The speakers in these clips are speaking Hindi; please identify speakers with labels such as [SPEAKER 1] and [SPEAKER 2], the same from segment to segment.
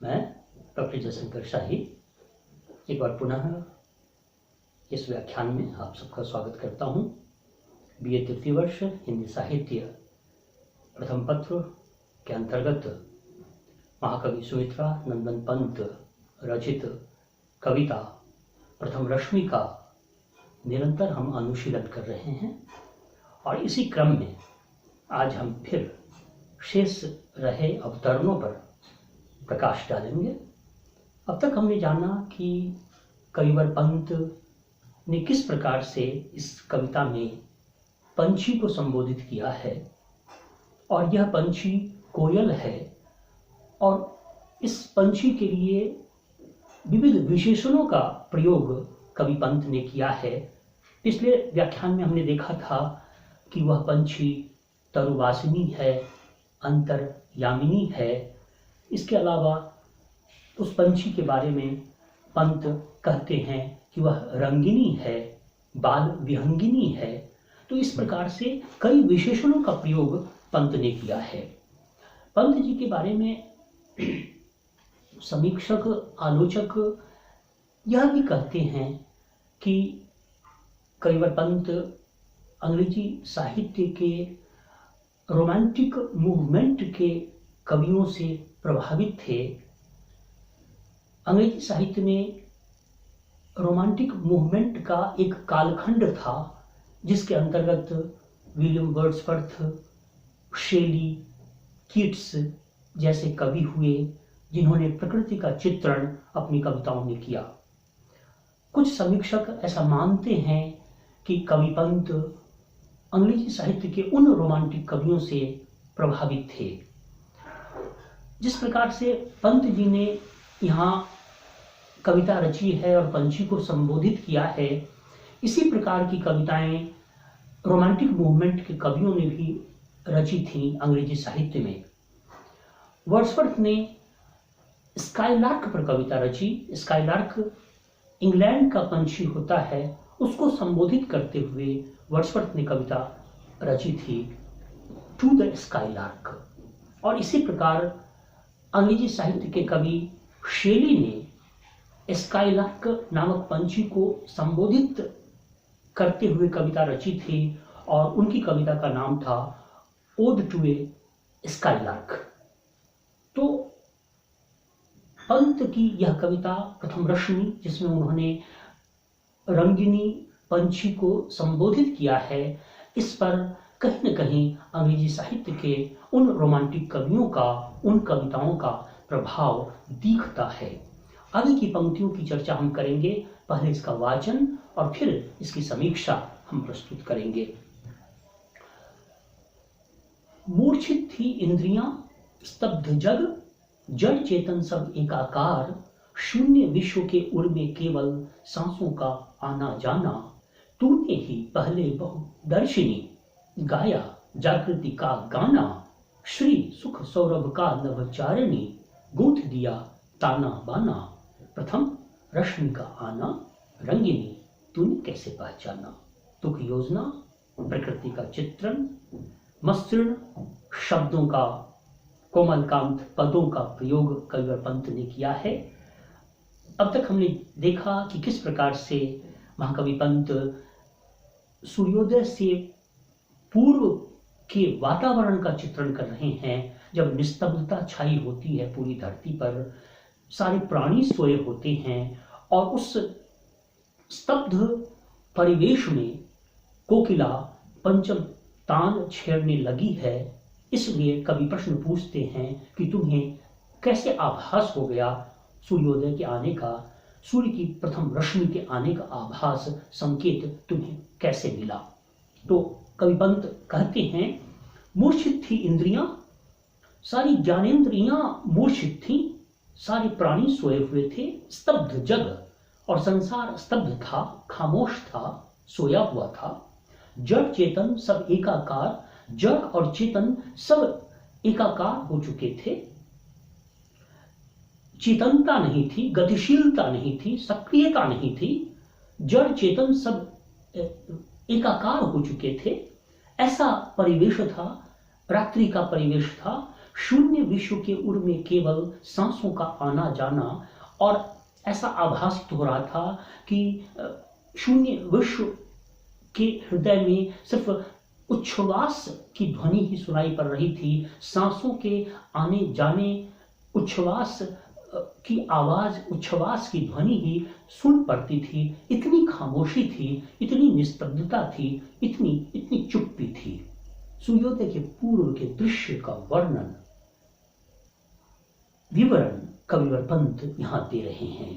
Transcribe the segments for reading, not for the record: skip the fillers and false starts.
[SPEAKER 1] मैं डॉक्टर जयशंकर शाही एक बार पुनः इस व्याख्यान में आप सबका स्वागत करता हूँ। BA तृतीय वर्ष हिंदी साहित्य प्रथम पत्र के अंतर्गत महाकवि सुमित्रा नंदन पंत रचित कविता प्रथम रश्मि का निरंतर हम अनुशीलन कर रहे हैं और इसी क्रम में आज हम फिर शेष रहे अवतरणों पर प्रकाश डालेंगे। अब तक हमने जाना कि कविवर पंत ने किस प्रकार से इस कविता में पंछी को संबोधित किया है और यह पंछी कोयल है और इस पंछी के लिए विविध विशेषणों का प्रयोग कवि पंत ने किया है। पिछले व्याख्यान में हमने देखा था कि वह पंछी तरुवासिनी है, अंतर्यामिनी है। इसके अलावा उस पंछी के बारे में पंत कहते हैं कि वह रंगिनी है, बाल विहंगिनी है। तो इस प्रकार से कई विशेषणों का प्रयोग पंत ने किया है। पंत जी के बारे में समीक्षक आलोचक यह भी कहते हैं कि कविवर पंत अंग्रेजी साहित्य के रोमांटिक मूवमेंट के कवियों से प्रभावित थे। अंग्रेजी साहित्य में रोमांटिक मूवमेंट का एक कालखंड था जिसके अंतर्गत विलियम वर्ड्सवर्थ, शेली, कीट्स जैसे कवि हुए जिन्होंने प्रकृति का चित्रण अपनी कविताओं में किया। कुछ समीक्षक ऐसा मानते हैं कि कवि पंत अंग्रेजी साहित्य के उन रोमांटिक कवियों से प्रभावित थे। जिस प्रकार से पंत जी ने यहाँ कविता रची है और पंछी को संबोधित किया है, इसी प्रकार की कविताएं रोमांटिक मूवमेंट के कवियों ने भी रची थी अंग्रेजी साहित्य में। वर्ड्सवर्थ ने स्काईलार्क पर कविता रची। स्काईलार्क इंग्लैंड का पंछी होता है, उसको संबोधित करते हुए वर्ड्सवर्थ ने कविता रची थी टू द स्काईलार्क। और इसी प्रकार अंग्रेजी साहित्य के कवि शेली ने स्काईलार्क नामक पंछी को संबोधित करते हुए कविता रची थी और उनकी कविता का नाम था ओड टू ए स्काईलार्क। तो पंत की यह कविता प्रथम रश्मि, जिसमें उन्होंने रंगिनी पंछी को संबोधित किया है, इस पर कहीं न कहीं अंग्रेजी साहित्य के उन रोमांटिक कवियों का, उन कविताओं का प्रभाव दिखता है। आगे की पंक्तियों की चर्चा हम करेंगे। पहले इसका वाचन और फिर इसकी समीक्षा हम प्रस्तुत करेंगे। मूर्छित थी इंद्रियां, स्तब्ध जग, जड़ चेतन सब एकाकार, शून्य विश्व के उर्मे केवल सांसों का आना जाना, तूने ही पहले बहुदर्शिनी, गाया जागृति का गाना, श्री सुख सौरभ का नवचारिणी, गूंथ दिया ताना बाना, प्रथम रश्मि का आना, रंगिनी तूने कैसे पहचाना। तुक योजना, प्रकृति का चित्रण, मसृण शब्दों का, कोमलकांत पदों का प्रयोग कविवर पंत ने किया है। अब तक हमने देखा कि किस प्रकार से महाकवि पंत सूर्योदय से पूर्व के वातावरण का चित्रण कर रहे हैं, जब निस्तब्धता छाई होती है पूरी धरती पर, सारे प्राणी सोए होते हैं और उस स्तब्ध परिवेश में कोकिला पंचम तान छेड़ने लगी है। इसलिए कवि प्रश्न पूछते हैं कि तुम्हें कैसे आभास हो गया सूर्योदय के आने का, सूर्य की प्रथम रश्मि के आने का आभास, संकेत तुम्हें कैसे मिला। तो कवि पंत कहते हैं, मूर्छित थी इंद्रियां, सारी ज्ञानेंद्रियां मूर्छित थी, सारे प्राणी सोए हुए थे, स्तब्ध जग और संसार स्तब्ध था, खामोश था, सोया हुआ था। जड़ चेतन सब एकाकार, जड़ और चेतन सब एकाकार हो चुके थे। चेतनता नहीं थी, गतिशीलता नहीं थी, सक्रियता नहीं थी। जड़ चेतन सब एकाकार हो चुके थे। ऐसा परिवेश था, रात्रि का परिवेश था, शून्य विश्व के उर में केवल सांसों का आना जाना। और ऐसा आभासित हो रहा था कि शून्य विश्व के हृदय में सिर्फ उच्छ्वास की ध्वनि ही सुनाई पड़ रही थी, सांसों के आने जाने, उच्छ्वास की आवाज, उच्छ्वास की ध्वनि ही सुन पड़ती थी। इतनी खामोशी थी, इतनी निस्तब्धता थी, इतनी इतनी चुप्पी थी। सूर्योदय के पूर्व के दृश्य का विवरण कविवर पंत यहां दे रहे हैं।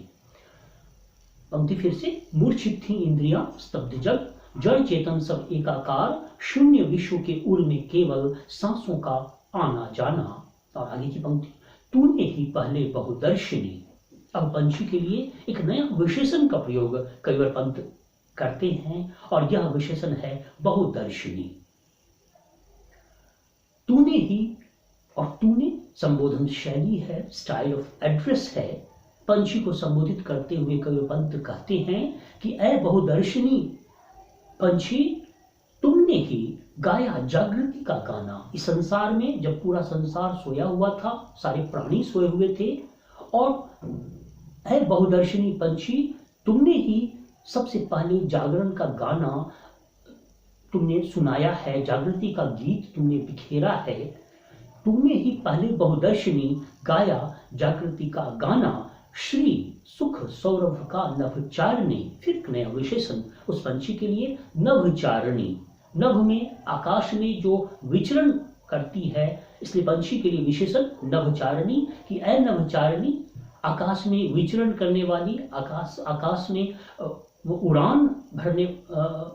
[SPEAKER 1] पंक्ति फिर से, मूर्छित थी इंद्रियां स्तब्ध जग, जड़ चेतन सब एकाकार, शून्य विश्व के उर में केवल सांसों का आना जाना। और आगे की पंक्ति, तूने ही पहले बहुदर्शनी। अब पंछी के लिए एक नया विशेषण का प्रयोग कविवर पंत करते हैं और यह विशेषण है बहुदर्शनी। तूने ही, और तूने संबोधन शैली है, स्टाइल ऑफ एड्रेस है। पंछी को संबोधित करते हुए कविवर पंत कहते हैं कि ऐ बहुदर्शनी पंछी, तुमने ही गाया जागृति का गाना। इस संसार में जब पूरा संसार सोया हुआ था, सारे प्राणी सोए हुए थे, और ऐ बहुदर्शनी पंछी, तुमने ही सबसे पहले जागरण का गाना तुमने सुनाया है, जागृति का गीत तुमने बिखेरा है। तुमने ही पहले बहुदर्शनी गाया जागृति का गाना, श्री सुख सौरभ का नभचारिणी। फिर एक नया विशेषण उस पंछी के लिए, नभचारिणी। नभ में, आकाश में जो विचरण करती है, इसलिए पंछी के लिए विशेषण नभचारिणी कि ऐ नभचारिणी, आकाश में विचरण करने वाली, आकाश में वो उड़ान भरने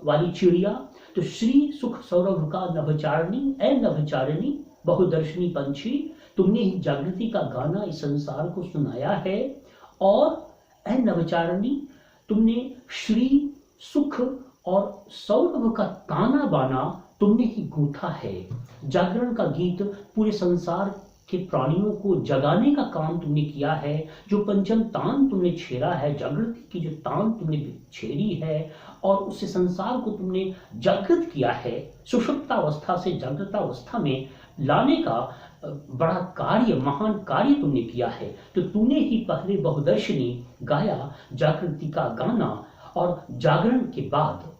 [SPEAKER 1] वाली चिड़िया। तो श्री सुख सौरभ का नभचारिणी, ऐ नभचारिणी बहुदर्शनी पंछी, तुमने ही जागृति का गाना इस संसार को सुनाया है। और ऐ नभचारिणी, तुमने श्री सुख और सौरभ का ताना बाना तुमने ही गूंथा है। जागरण का गीत पूरे संसार के प्राणियों को जगाने का काम तुमने किया है। जो पंचम तान तुमने छेड़ा है, जागृति की जो तान तुमने छेड़ी है, और उससे संसार को तुमने जागृत किया है, सुषुप्तावस्था से जागृतावस्था में लाने का बड़ा कार्य, महान कार्य तुमने किया है। तो तूने ही पहले बहुदर्शनी गाया जागृति का गाना, और जागरण के बाद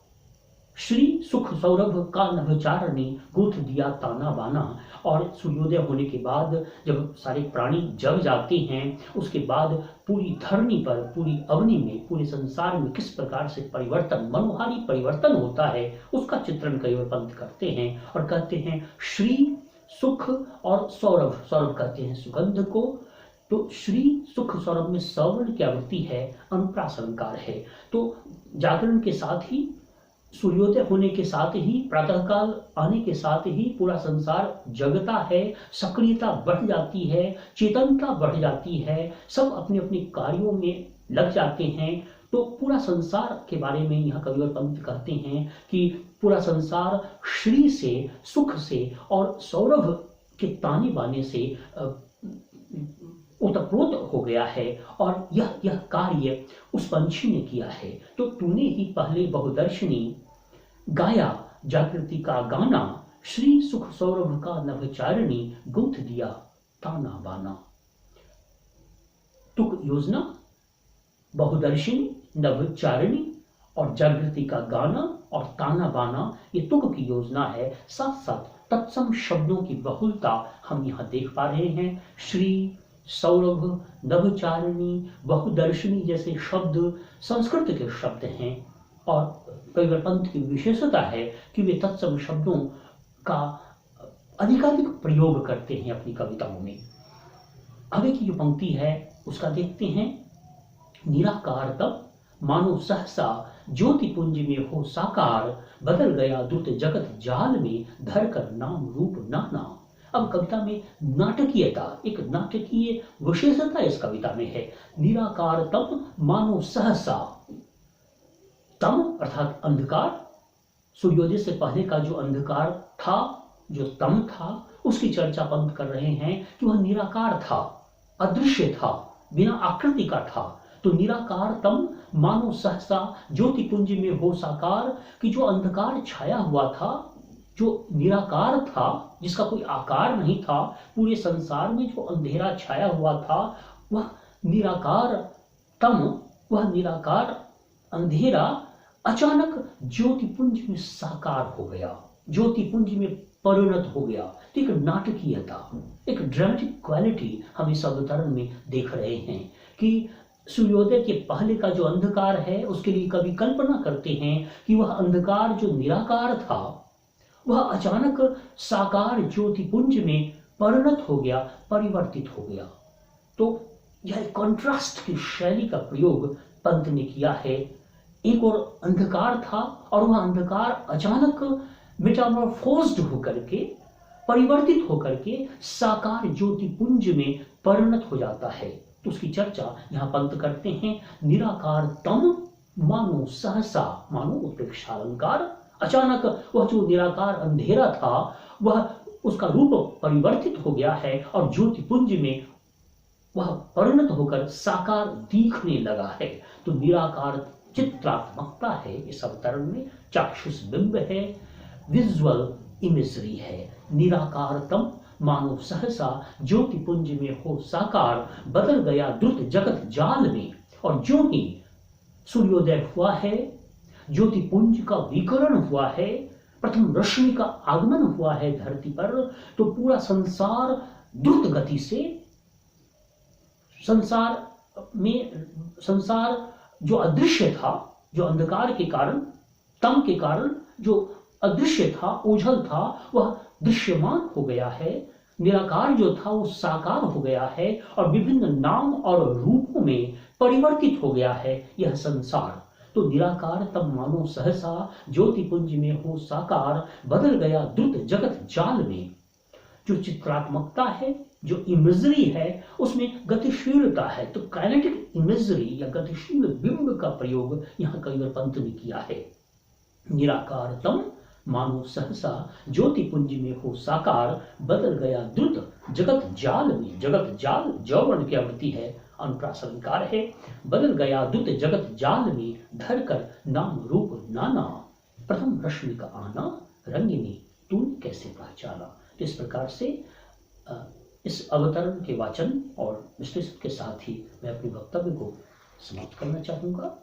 [SPEAKER 1] श्री सुख सौरभ का नभचारिणी गूंथ दिया ताना बाना। और सूर्योदय होने के बाद जब सारे प्राणी जग जाते हैं, उसके बाद पूरी धरनी पर, पूरी अवनी में, पूरे संसार में किस प्रकार से परिवर्तन, मनोहारी परिवर्तन होता है, उसका चित्रण कविवर पंत करते हैं। और कहते हैं श्री सुख और सौरभ, सौरभ कहते हैं सुगंध को। तो श्री सुख सौरभ में सवर्ण की आवृत्ति है, अनुप्रास अलंकार है। तो जागरण के साथ ही, सूर्योदय होने के साथ ही, प्रातःकाल आने के साथ ही पूरा संसार जगता है, सक्रियता बढ़ जाती है, चेतनता बढ़ जाती है, सब अपने अपने कार्यों में लग जाते हैं। तो पूरा संसार के बारे में यहाँ कविवर पंत कहते हैं कि पूरा संसार श्री से, सुख से और सौरभ के ताने बाने से ओतप्रोत हो गया है। और यह कार्य उस पंछी ने किया है। तो तूने ही पहले बहुदर्शनी गाया जागृति का गाना, श्री सुख सौरभ का नभचारिणी गूंथ दिया ताना बाना। तुक योजना, बहुदर्शनी, नभचारिणी और जागृति का गाना और ताना बाना, ये तुक की योजना है। साथ साथ तत्सम शब्दों की बहुलता हम यहाँ देख पा रहे हैं। श्री, सौरभ, नभचारिणी, बहुदर्शनी जैसे शब्द संस्कृत के शब्द हैं। और कविवर पंत की विशेषता है कि वे तत्सम शब्दों का अधिकाधिक प्रयोग करते हैं अपनी कविताओं में। आगे की जो पंक्ति है उसका देखते हैं। निराकार तब मानो सहसा ज्योति पुंज में हो साकार, बदल गया द्रुत जगत जाल में धर कर नाम रूप नाना। अब कविता में नाटकीयता, एक नाटकीय विशेषता इस कविता में है। निराकार तब मानो सहसा, तम अर्थात अंधकार, सूर्योदय से पहले का जो अंधकार था, जो तम था, उसकी चर्चा पंत कर रहे हैं कि वह निराकार था, अदृश्य था, बिना आकृति का था। तो निराकार तम मानो सहसा ज्योति पुंज में हो साकार, कि जो अंधकार छाया हुआ था, जो निराकार था, जिसका कोई आकार नहीं था, पूरे संसार में जो अंधेरा छाया हुआ था, वह निराकार तम, वह निराकार अंधेरा अचानक ज्योतिपुंज में साकार हो गया, ज्योतिपुंज में परिणत हो गया। तो एक नाटकीयता, एक ड्रामेटिक क्वालिटी हम इस अवतरण में देख रहे हैं कि सूर्योदय के पहले का जो अंधकार है, उसके लिए कभी कल्पना करते हैं कि वह अंधकार जो निराकार था, वह अचानक साकार ज्योतिपुंज में परिणत हो गया, परिवर्तित हो गया। तो यह कॉन्ट्रास्ट की शैली का प्रयोग पंत ने किया है। एक और अंधकार था और वह अंधकार अचानक मेटामॉर्फोज्ड होकर के, परिवर्तित होकर के साकार ज्योतिपुंज में परिणत हो जाता है। तो उसकी चर्चा यहाँ पंत करते हैं। निराकार तम मानो सहसा, मानो उत्प्रेक्षा अलंकार, अचानक वह जो निराकार अंधेरा था, वह उसका रूप परिवर्तित हो गया है और ज्योतिपुंज में वह परिणत होकर साकार दिखने लगा है। तो निराकार चित्रात्मकता है इस अवतरण में, चाक्षुष बिंब है, विजुअल इमेजरी है। निराकारतम मानो सहसा ज्योतिपुंज में हो साकार, बदल गया द्रुत जगत जाल में। और जो ही सूर्योदय हुआ है, ज्योतिपुंज का विकरण हुआ है, प्रथम रश्मि का आगमन हुआ है धरती पर, तो पूरा संसार द्रुत गति से, संसार जो अदृश्य था, जो अंधकार के कारण, तम के कारण जो अदृश्य था, ओझल था, वह दृश्यमान हो गया है। निराकार जो था वो साकार हो गया है और विभिन्न नाम और रूपों में परिवर्तित हो गया है यह संसार। तो निराकार तब मानो सहसा ज्योतिपुंज में हो साकार, बदल गया द्रुत जगत जाल में। जो चित्रात्मकता है, जो इमेजरी है, उसमें गतिशीलता है। तो काइनेटिक इमेजरी या गतिशील बिंब का प्रयोग यहाँ कविवर पंत ने किया है। निराकार तम मानो सहसा ज्योतिपुंज में हो साकार, बदल गया द्रुत जगत जाल में। जगत जाल जौवर्ण की आवृत्ति है, अनुप्रास अलंकार है। बदल गया द्रुत जगत जाल में, धरकर नाम रूप नाना, प्रथम रश्मि का आना, रंगिनी तूने कैसे पहचाना। तो इस प्रकार से इस अवतरण के वाचन और विश्लेषण के साथ ही मैं अपने वक्तव्य को समाप्त करना चाहूंगा।